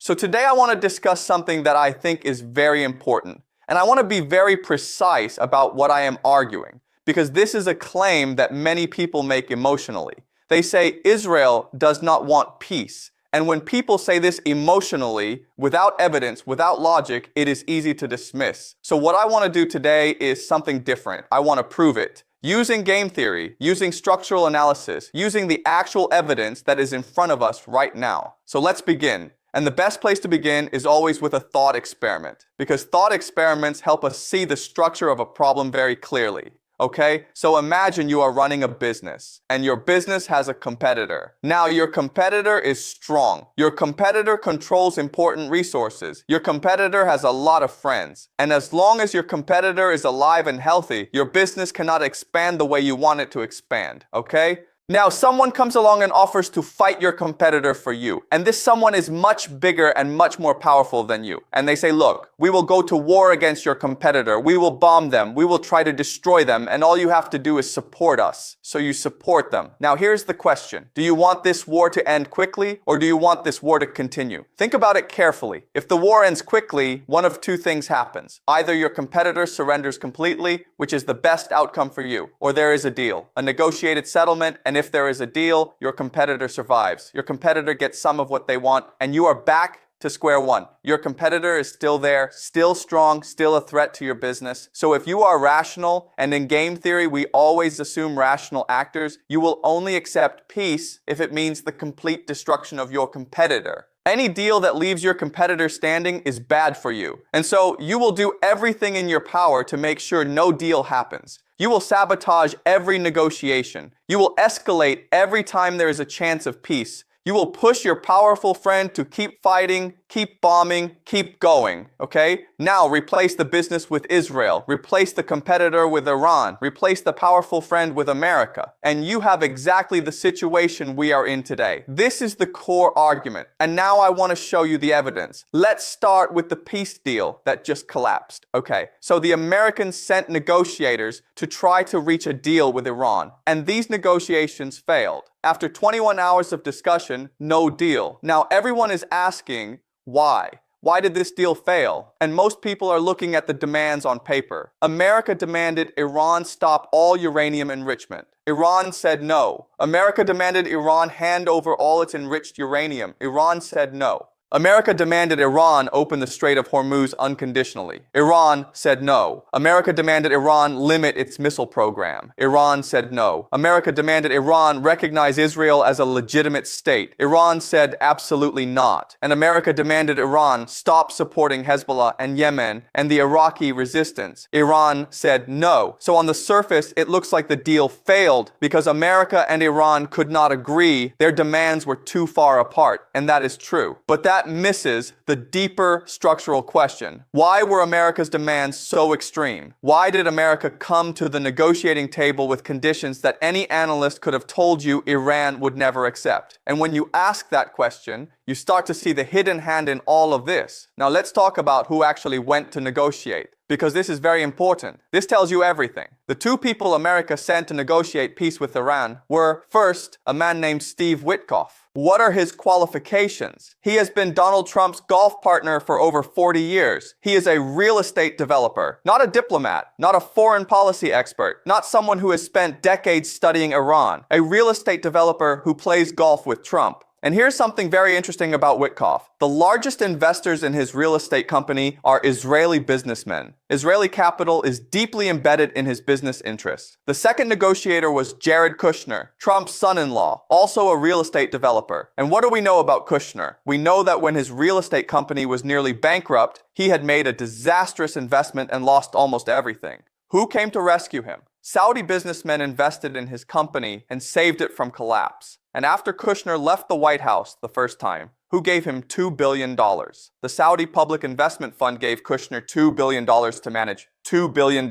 So today I want to discuss something that I think is very important. And I want to be very precise about what I am arguing, because this is a claim that many people make emotionally. They say Israel does not want peace. And when people say this emotionally, without evidence, without logic, it is easy to dismiss. So what I want to do today is something different. I want to prove it. Using game theory, using structural analysis, using the actual evidence that is in front of us right now. So let's begin. And the best place to begin is always with a thought experiment, because thought experiments help us see the structure of a problem very clearly. Okay, so imagine you are running a business and your business has a competitor. Now your competitor is strong. Your competitor controls important resources. Your competitor has a lot of friends. And as long as your competitor is alive and healthy, your business cannot expand the way you want it to expand. Okay? Now, someone comes along and offers to fight your competitor for you. And this someone is much bigger and much more powerful than you. And they say, look, we will go to war against your competitor. We will bomb them. We will try to destroy them. And all you have to do is support us. So you support them. Now, here's the question. Do you want this war to end quickly, or do you want this war to continue? Think about it carefully. If the war ends quickly, one of two things happens. Either your competitor surrenders completely, which is the best outcome for you, or there is a deal, a negotiated settlement, and if there is a deal, your competitor survives. Your competitor gets some of what they want, and you are back to square one. Your competitor is still there, still strong, still a threat to your business. So if you are rational, and in game theory we always assume rational actors, you will only accept peace if it means the complete destruction of your competitor. Any deal that leaves your competitor standing is bad for you. And so you will do everything in your power to make sure no deal happens. You will sabotage every negotiation. You will escalate every time there is a chance of peace. You will push your powerful friend to keep fighting, keep bombing, keep going, okay? Now replace the business with Israel, replace the competitor with Iran, replace the powerful friend with America, and you have exactly the situation we are in today. This is the core argument, and now I want to show you the evidence. Let's start with the peace deal that just collapsed, okay? So the Americans sent negotiators to try to reach a deal with Iran, and these negotiations failed. After 21 hours of discussion, no deal. Now everyone is asking, why? Why did this deal fail? And most people are looking at the demands on paper. America demanded Iran stop all uranium enrichment. Iran said no. America demanded Iran hand over all its enriched uranium. Iran said no. America demanded Iran open the Strait of Hormuz unconditionally. Iran said no. America demanded Iran limit its missile program. Iran said no. America demanded Iran recognize Israel as a legitimate state. Iran said absolutely not. And America demanded Iran stop supporting Hezbollah and Yemen and the Iraqi resistance. Iran said no. So on the surface, it looks like the deal failed because America and Iran could not agree. Their demands were too far apart, and that is true. But that misses the deeper structural question. Why were America's demands so extreme? Why did America come to the negotiating table with conditions that any analyst could have told you Iran would never accept? And when you ask that question, you start to see the hidden hand in all of this. Now let's talk about who actually went to negotiate, because this is very important. This tells you everything. The two people America sent to negotiate peace with Iran were, first, a man named Steve Witkoff. What are his qualifications? He has been Donald Trump's golf partner for over 40 years. He is a real estate developer, not a diplomat, not a foreign policy expert, not someone who has spent decades studying Iran, a real estate developer who plays golf with Trump. And here's something very interesting about Witkoff. The largest investors in his real estate company are Israeli businessmen. Israeli capital is deeply embedded in his business interests. The second negotiator was Jared Kushner, Trump's son-in-law, also a real estate developer. And what do we know about Kushner? We know that when his real estate company was nearly bankrupt, he had made a disastrous investment and lost almost everything. Who came to rescue him? Saudi businessmen invested in his company and saved it from collapse. And after Kushner left the White House the first time, who gave him $2 billion? The Saudi Public Investment Fund gave Kushner $2 billion to manage. $2 billion.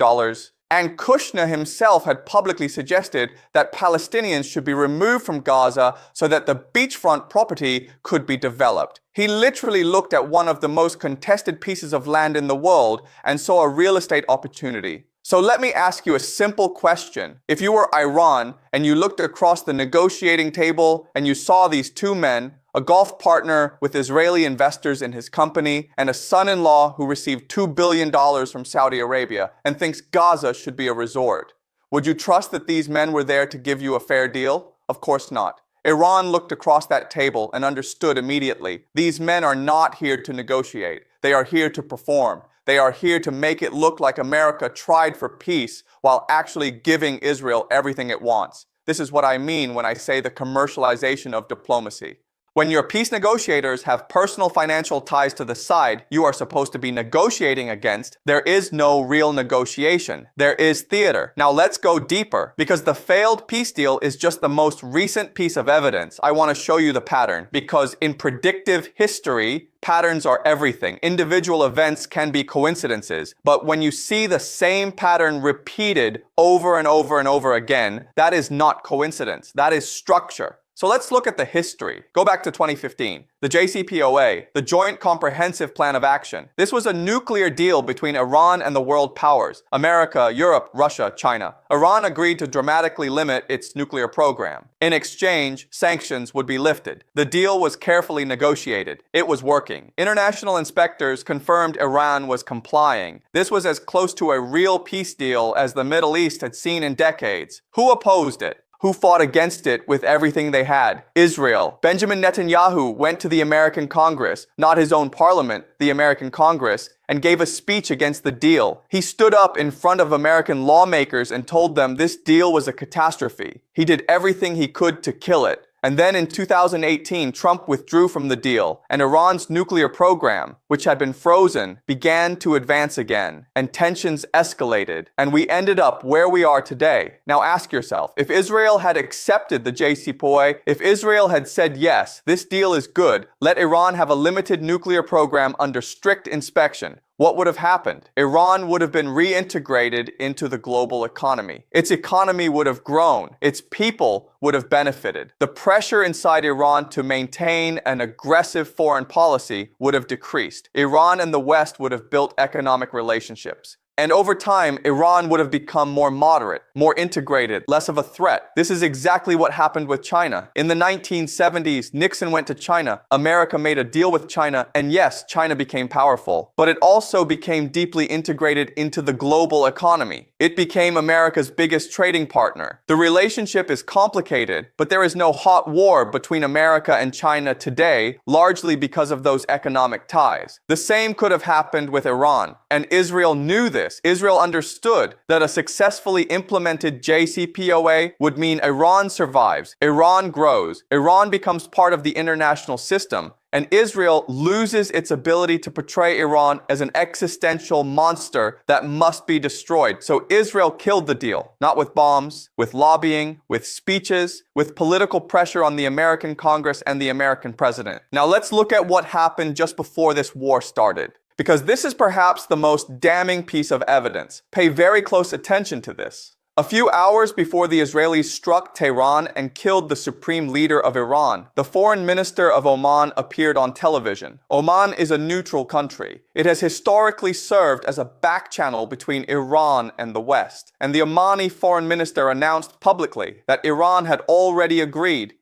And Kushner himself had publicly suggested that Palestinians should be removed from Gaza so that the beachfront property could be developed. He literally looked at one of the most contested pieces of land in the world and saw a real estate opportunity. So let me ask you a simple question. If you were Iran and you looked across the negotiating table and you saw these two men, a golf partner with Israeli investors in his company, and a son-in-law who received $2 billion from Saudi Arabia and thinks Gaza should be a resort. Would you trust that these men were there to give you a fair deal? Of course not. Iran looked across that table and understood immediately. These men are not here to negotiate. They are here to perform. They are here to make it look like America tried for peace while actually giving Israel everything it wants. This is what I mean when I say the commercialization of diplomacy. When your peace negotiators have personal financial ties to the side you are supposed to be negotiating against, there is no real negotiation. There is theater. Now let's go deeper, because the failed peace deal is just the most recent piece of evidence. I want to show you the pattern, because in predictive history, patterns are everything. Individual events can be coincidences, but when you see the same pattern repeated over and over and over again, that is not coincidence. That is structure. So let's look at the history. Go back to 2015. The JCPOA, the Joint Comprehensive Plan of Action. This was a nuclear deal between Iran and the world powers, America, Europe, Russia, China. Iran agreed to dramatically limit its nuclear program. In exchange, sanctions would be lifted. The deal was carefully negotiated. It was working. International inspectors confirmed Iran was complying. This was as close to a real peace deal as the Middle East had seen in decades. Who opposed it? Who fought against it with everything they had? Israel. Benjamin Netanyahu went to the American Congress, not his own parliament, the American Congress, and gave a speech against the deal. He stood up in front of American lawmakers and told them this deal was a catastrophe. He did everything he could to kill it. And then in 2018, Trump withdrew from the deal, and Iran's nuclear program, which had been frozen, began to advance again, and tensions escalated, and we ended up where we are today. Now ask yourself, if Israel had accepted the JCPOA, if Israel had said yes, this deal is good, let Iran have a limited nuclear program under strict inspection, what would have happened? Iran would have been reintegrated into the global economy. Its economy would have grown. Its people would have benefited. The pressure inside Iran to maintain an aggressive foreign policy would have decreased. Iran and the West would have built economic relationships. And over time, Iran would have become more moderate, more integrated, less of a threat. This is exactly what happened with China. In the 1970s, Nixon went to China, America made a deal with China, and yes, China became powerful. But it also became deeply integrated into the global economy. It became America's biggest trading partner. The relationship is complicated, but there is no hot war between America and China today, largely because of those economic ties. The same could have happened with Iran, and Israel knew this. Israel understood that a successfully implemented JCPOA would mean Iran survives, Iran grows, Iran becomes part of the international system, and Israel loses its ability to portray Iran as an existential monster that must be destroyed. So Israel killed the deal, not with bombs, with lobbying, with speeches, with political pressure on the American Congress and the American president. Now let's look at what happened just before this war started, because this is perhaps the most damning piece of evidence. Pay very close attention to this. A few hours before the Israelis struck Tehran and killed the supreme leader of Iran, the foreign minister of Oman appeared on television. Oman is a neutral country. It has historically served as a back channel between Iran and the West. And the Omani foreign minister announced publicly that Iran had already agreed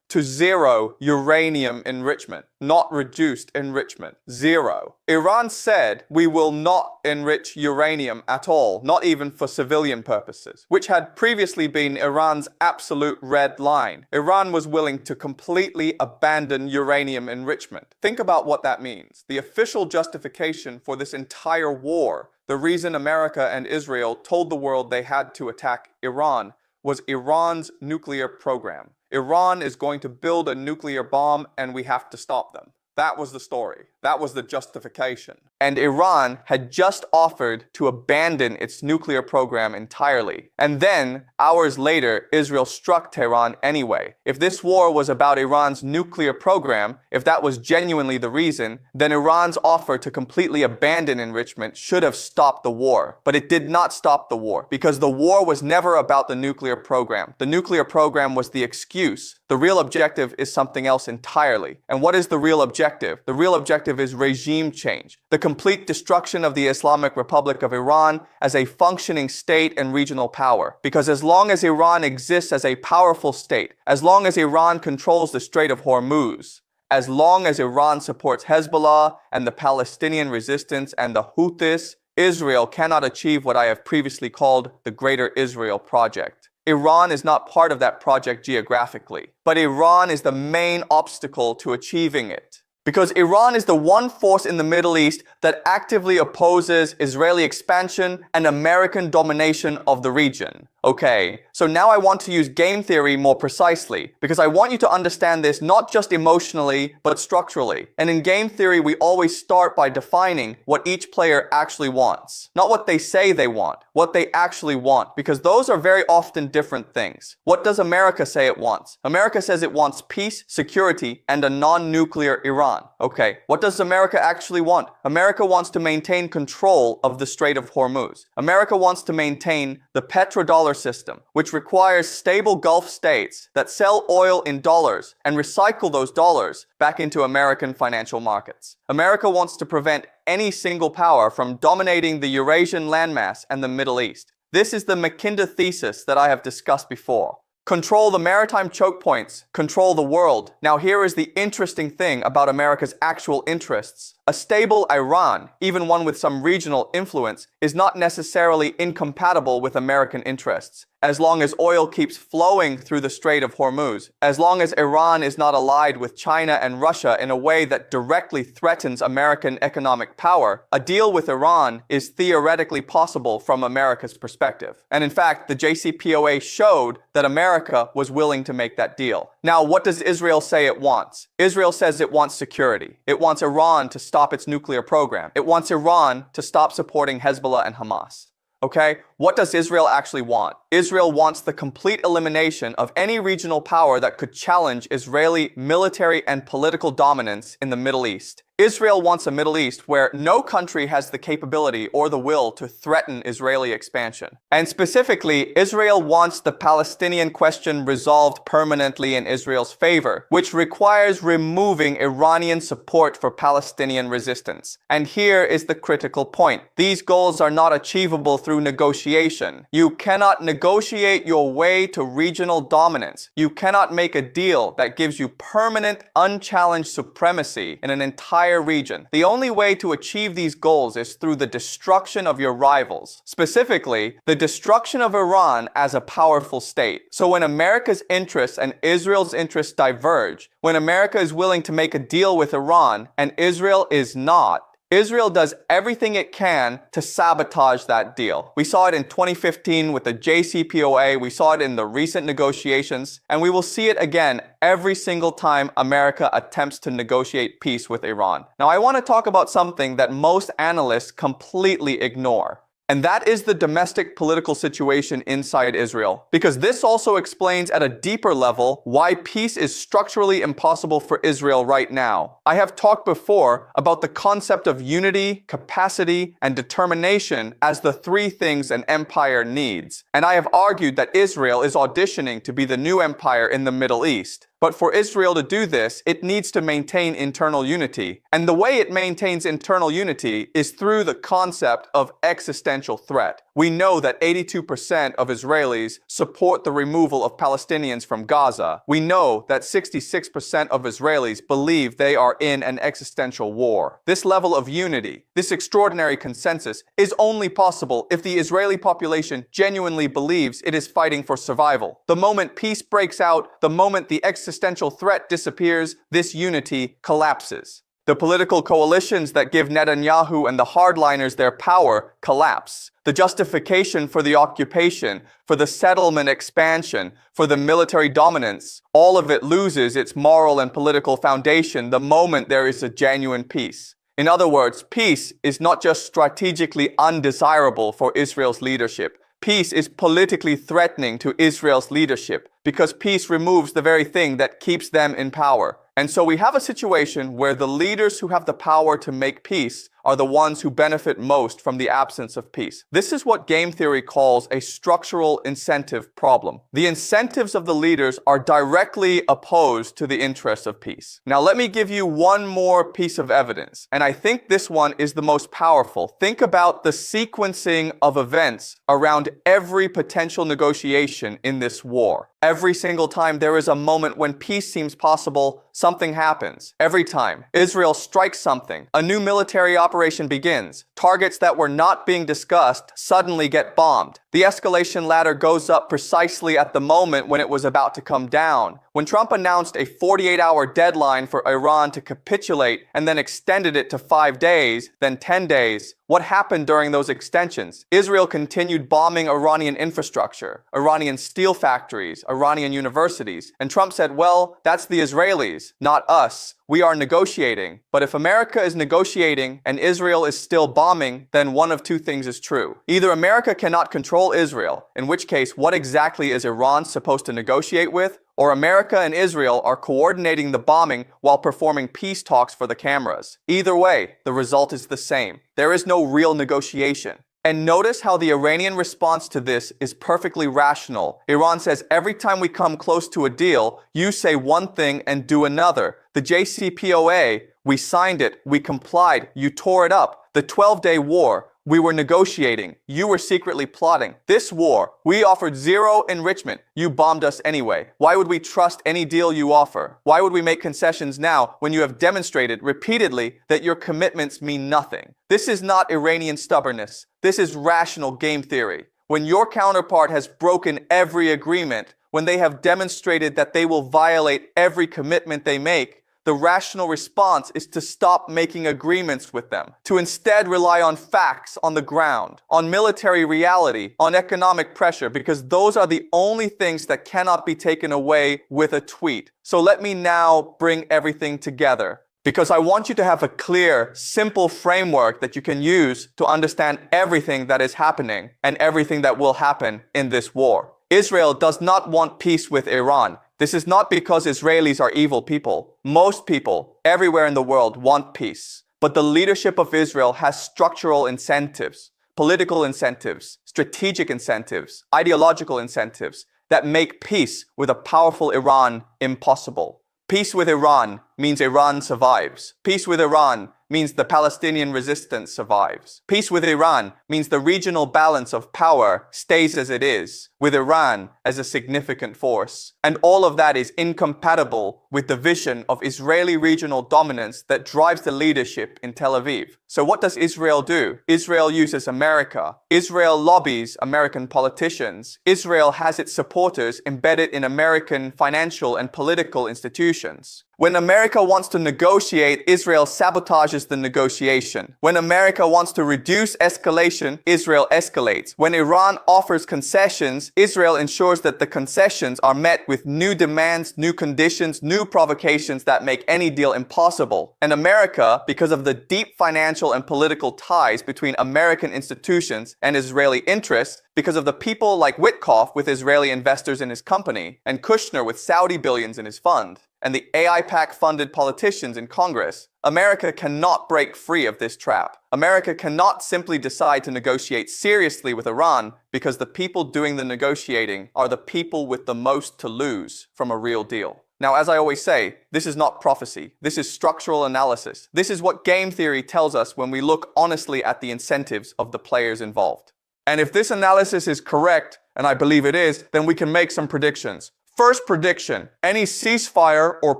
to zero uranium enrichment, not reduced enrichment. Zero. Iran said, we will not enrich uranium at all, not even for civilian purposes, which had previously been Iran's absolute red line. Iran was willing to completely abandon uranium enrichment. Think about what that means. The official justification for this entire war, the reason America and Israel told the world they had to attack Iran, was Iran's nuclear program. Iran is going to build a nuclear bomb and we have to stop them. That was the story. That was the justification. And Iran had just offered to abandon its nuclear program entirely. And then, hours later, Israel struck Tehran anyway. If this war was about Iran's nuclear program, if that was genuinely the reason, then Iran's offer to completely abandon enrichment should have stopped the war. But it did not stop the war, because the war was never about the nuclear program. The nuclear program was the excuse. The real objective is something else entirely. And what is the real objective? The real objective is regime change, the complete destruction of the Islamic Republic of Iran as a functioning state and regional power. Because as long as Iran exists as a powerful state, as long as Iran controls the Strait of Hormuz, as long as Iran supports Hezbollah and the Palestinian resistance and the Houthis, Israel cannot achieve what I have previously called the Greater Israel Project. Iran is not part of that project geographically, but Iran is the main obstacle to achieving it. Because Iran is the one force in the Middle East that actively opposes Israeli expansion and American domination of the region. Okay, so now I want to use game theory more precisely, because I want you to understand this not just emotionally, but structurally. And in game theory, we always start by defining what each player actually wants. Not what they say they want, what they actually want, because those are very often different things. What does America say it wants? America says it wants peace, security, and a non-nuclear Iran. Okay, what does America actually want? America wants to maintain control of the Strait of Hormuz. America wants to maintain the petrodollar system, which requires stable Gulf states that sell oil in dollars and recycle those dollars back into American financial markets. America wants to prevent any single power from dominating the Eurasian landmass and the Middle East. This is the Mackinder thesis that I have discussed before. Control the maritime choke points, control the world. Now here is the interesting thing about America's actual interests. A stable Iran, even one with some regional influence, is not necessarily incompatible with American interests. As long as oil keeps flowing through the Strait of Hormuz, as long as Iran is not allied with China and Russia in a way that directly threatens American economic power, a deal with Iran is theoretically possible from America's perspective. And in fact, the JCPOA showed that America was willing to make that deal. Now, what does Israel say it wants? Israel says it wants security. It wants Iran to stop its nuclear program. It wants Iran to stop supporting Hezbollah and Hamas. Okay, what does Israel actually want? Israel wants the complete elimination of any regional power that could challenge Israeli military and political dominance in the Middle East. Israel wants a Middle East where no country has the capability or the will to threaten Israeli expansion. And specifically, Israel wants the Palestinian question resolved permanently in Israel's favor, which requires removing Iranian support for Palestinian resistance. And here is the critical point. These goals are not achievable through negotiation. You cannot negotiate your way to regional dominance. You cannot make a deal that gives you permanent, unchallenged supremacy in an entire region. The only way to achieve these goals is through the destruction of your rivals, specifically the destruction of Iran as a powerful state. So when America's interests and Israel's interests diverge, when America is willing to make a deal with Iran and Israel is not, Israel does everything it can to sabotage that deal. We saw it in 2015 with the JCPOA, we saw it in the recent negotiations, and we will see it again every single time America attempts to negotiate peace with Iran. Now, I want to talk about something that most analysts completely ignore. And that is the domestic political situation inside Israel. Because this also explains at a deeper level why peace is structurally impossible for Israel right now. I have talked before about the concept of unity, capacity, and determination as the three things an empire needs. And I have argued that Israel is auditioning to be the new empire in the Middle East. But for Israel to do this, it needs to maintain internal unity. And the way it maintains internal unity is through the concept of existential threat. We know that 82% of Israelis support the removal of Palestinians from Gaza. We know that 66% of Israelis believe they are in an existential war. This level of unity, this extraordinary consensus, is only possible if the Israeli population genuinely believes it is fighting for survival. The moment peace breaks out, the moment the existential threat disappears, this unity collapses. The political coalitions that give Netanyahu and the hardliners their power collapse. The justification for the occupation, for the settlement expansion, for the military dominance, all of it loses its moral and political foundation the moment there is a genuine peace. In other words, peace is not just strategically undesirable for Israel's leadership. Peace is politically threatening to Israel's leadership because peace removes the very thing that keeps them in power. And so we have a situation where the leaders who have the power to make peace are the ones who benefit most from the absence of peace. This is what game theory calls a structural incentive problem. The incentives of the leaders are directly opposed to the interests of peace. Now, let me give you one more piece of evidence, and I think this one is the most powerful. Think about the sequencing of events around every potential negotiation in this war. Every single time there is a moment when peace seems possible, something happens. Every time Israel strikes something, a new military operation begins. Targets that were not being discussed suddenly get bombed. The escalation ladder goes up precisely at the moment when it was about to come down. When Trump announced a 48-hour deadline for Iran to capitulate and then extended it to 5 days, then 10 days, what happened during those extensions? Israel continued bombing Iranian infrastructure, Iranian steel factories, Iranian universities, and Trump said, well, that's the Israelis, not us. We are negotiating. But if America is negotiating and Israel is still bombing, then one of two things is true. Either America cannot control Israel, in which case, what exactly is Iran supposed to negotiate with? Or America and Israel are coordinating the bombing while performing peace talks for the cameras. Either way, the result is the same. There is no real negotiation. And notice how the Iranian response to this is perfectly rational. Iran says, every time we come close to a deal, you say one thing and do another. The JCPOA, we signed it, we complied, you tore it up. The 12-day war, we were negotiating, you were secretly plotting. This war, we offered zero enrichment, you bombed us anyway. Why would we trust any deal you offer? Why would we make concessions now when you have demonstrated repeatedly that your commitments mean nothing? This is not Iranian stubbornness. This is rational game theory. When your counterpart has broken every agreement, when they have demonstrated that they will violate every commitment they make, the rational response is to stop making agreements with them, to instead rely on facts on the ground, on military reality, on economic pressure, because those are the only things that cannot be taken away with a tweet. So let me now bring everything together, because I want you to have a clear, simple framework that you can use to understand everything that is happening and everything that will happen in this war. Israel does not want peace with Iran. This is not because Israelis are evil people. Most people everywhere in the world want peace. But the leadership of Israel has structural incentives, political incentives, strategic incentives, ideological incentives that make peace with a powerful Iran impossible. Peace with Iran means Iran survives. Peace with Iran means the Palestinian resistance survives. Peace with Iran means the regional balance of power stays as it is, with Iran as a significant force. And all of that is incompatible with the vision of Israeli regional dominance that drives the leadership in Tel Aviv. So what does Israel do? Israel uses America. Israel lobbies American politicians. Israel has its supporters embedded in American financial and political institutions. When America wants to negotiate, Israel sabotages the negotiation. When America wants to reduce escalation, Israel escalates. When Iran offers concessions, Israel ensures that the concessions are met with new demands, new conditions, new provocations that make any deal impossible. And America, because of the deep financial and political ties between American institutions and Israeli interests, because of the people like Witkoff with Israeli investors in his company, and Kushner with Saudi billions in his fund, and the AIPAC-funded politicians in Congress, America cannot break free of this trap. America cannot simply decide to negotiate seriously with Iran because the people doing the negotiating are the people with the most to lose from a real deal. Now, as I always say, this is not prophecy. This is structural analysis. This is what game theory tells us when we look honestly at the incentives of the players involved. And if this analysis is correct, and I believe it is, then we can make some predictions. First prediction, any ceasefire or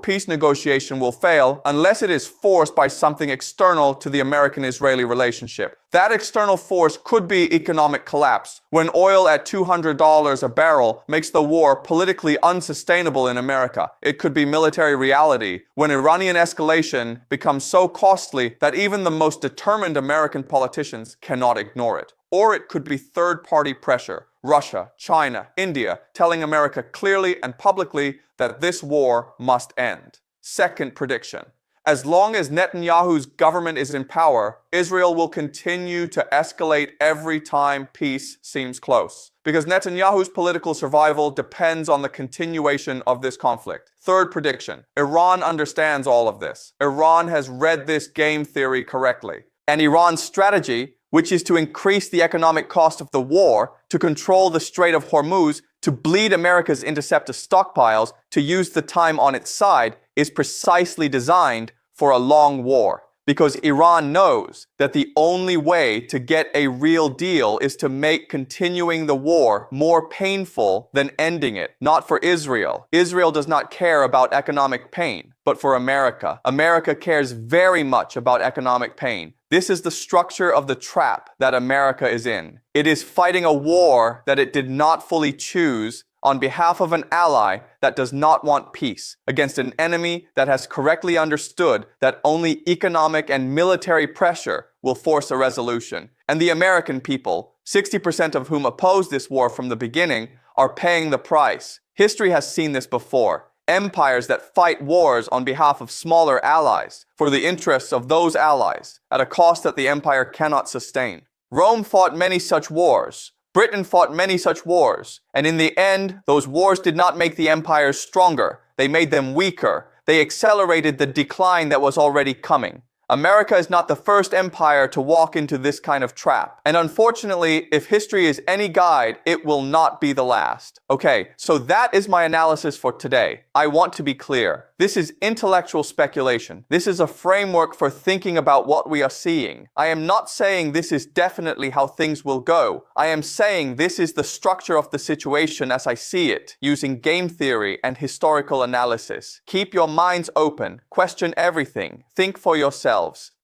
peace negotiation will fail unless it is forced by something external to the American-Israeli relationship. That external force could be economic collapse, when oil at $200 a barrel makes the war politically unsustainable in America. It could be military reality, when Iranian escalation becomes so costly that even the most determined American politicians cannot ignore it. Or it could be third-party pressure. Russia, China, India, telling America clearly and publicly that this war must end. Second prediction. As long as Netanyahu's government is in power, Israel will continue to escalate every time peace seems close, because Netanyahu's political survival depends on the continuation of this conflict. Third prediction. Iran understands all of this. Iran has read this game theory correctly. And Iran's strategy, which is to increase the economic cost of the war, to control the Strait of Hormuz, to bleed America's interceptor stockpiles, to use the time on its side, is precisely designed for a long war. Because Iran knows that the only way to get a real deal is to make continuing the war more painful than ending it. Not for Israel. Israel does not care about economic pain, but for America. America cares very much about economic pain. This is the structure of the trap that America is in. It is fighting a war that it did not fully choose on behalf of an ally that does not want peace, against an enemy that has correctly understood that only economic and military pressure will force a resolution. And the American people, 60% of whom opposed this war from the beginning, are paying the price. History has seen this before. Empires that fight wars on behalf of smaller allies, for the interests of those allies, at a cost that the empire cannot sustain. Rome fought many such wars. Britain fought many such wars, and in the end, those wars did not make the empires stronger. They made them weaker. They accelerated the decline that was already coming. America is not the first empire to walk into this kind of trap. And unfortunately, if history is any guide, it will not be the last. Okay, so that is my analysis for today. I want to be clear. This is intellectual speculation. This is a framework for thinking about what we are seeing. I am not saying this is definitely how things will go. I am saying this is the structure of the situation as I see it, using game theory and historical analysis. Keep your minds open. Question everything. Think for yourselves.